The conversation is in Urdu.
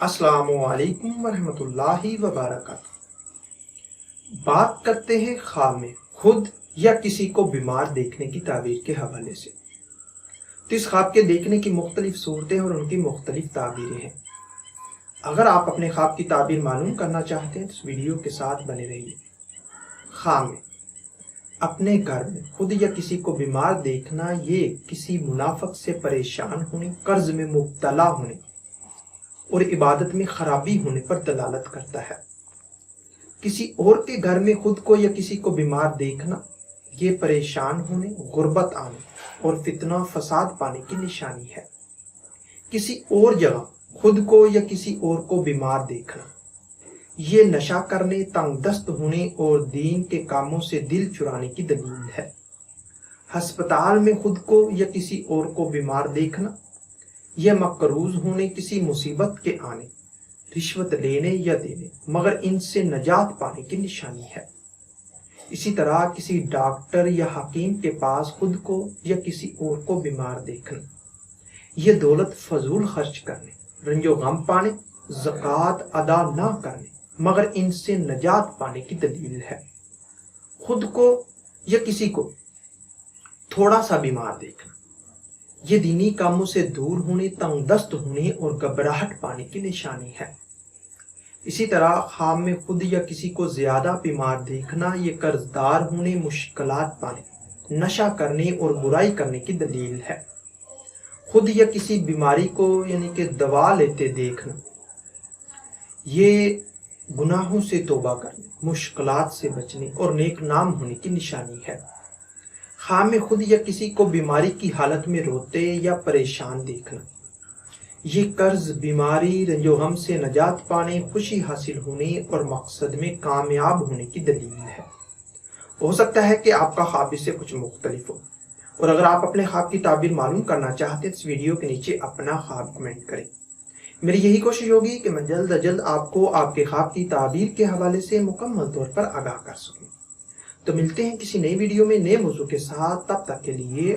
السلام علیکم ورحمۃ اللہ وبرکاتہ۔ بات کرتے ہیں خواب میں خود یا کسی کو بیمار دیکھنے کی تعبیر کے حوالے سے۔ تو اس خواب کے دیکھنے کی مختلف صورتیں اور ان کی مختلف تعبیریں ہیں۔ اگر آپ اپنے خواب کی تعبیر معلوم کرنا چاہتے ہیں تو اس ویڈیو کے ساتھ بنے رہیے۔ خواب میں اپنے گھر میں خود یا کسی کو بیمار دیکھنا یہ کسی منافق سے پریشان ہونے، قرض میں مبتلا ہونے اور عبادت میں خرابی ہونے پر دلالت کرتا ہے۔ کسی اور کے گھر میں خود کو یا کسی کو بیمار دیکھنا یہ پریشان ہونے، غربت آنے اور فتنہ فساد پانے کی نشانی ہے۔ کسی اور جگہ خود کو یا کسی اور کو بیمار دیکھنا یہ نشہ کرنے، تنگ دست ہونے اور دین کے کاموں سے دل چرانے کی دلیل ہے۔ ہسپتال میں خود کو یا کسی اور کو بیمار دیکھنا یہ مقروض ہونے، کسی مصیبت کے آنے، رشوت لینے یا دینے مگر ان سے نجات پانے کی نشانی ہے۔ اسی طرح کسی ڈاکٹر یا حکیم کے پاس خود کو یا کسی اور کو بیمار دیکھنا یہ دولت فضول خرچ کرنے، رنج و غم پانے، زکوٰۃ ادا نہ کرنے مگر ان سے نجات پانے کی دلیل ہے۔ خود کو یا کسی کو تھوڑا سا بیمار دیکھنا یہ دینی کاموں سے دور ہونے، تنگ دست ہونے اور گھبراہٹ پانے کی نشانی ہے۔ اسی طرح خواب میں خود یا کسی کو زیادہ بیمار دیکھنا یہ قرض دار ہونے، مشکلات پانے، نشہ کرنے اور برائی کرنے کی دلیل ہے۔ خود یا کسی بیماری کو یعنی کہ دوا لیتے دیکھنا یہ گناہوں سے توبہ کرنے، مشکلات سے بچنے اور نیک نام ہونے کی نشانی ہے۔ خواب میں خود یا کسی کو بیماری کی حالت میں روتے یا پریشان دیکھنا یہ قرض، بیماری، رنج و غم سے نجات پانے، خوشی حاصل ہونے اور مقصد میں کامیاب ہونے کی دلیل ہے۔ ہو سکتا ہے کہ آپ کا خواب اس سے کچھ مختلف ہو، اور اگر آپ اپنے خواب کی تعبیر معلوم کرنا چاہتے ہیں تو اس ویڈیو کے نیچے اپنا خواب کمنٹ کریں۔ میری یہی کوشش ہوگی کہ میں جلد از جلد آپ کو آپ کے خواب کی تعبیر کے حوالے سے مکمل طور پر آگاہ کر سکوں۔ تو ملتے ہیں کسی نئی ویڈیو میں نئے موضوع کے ساتھ، تب تک کے لیے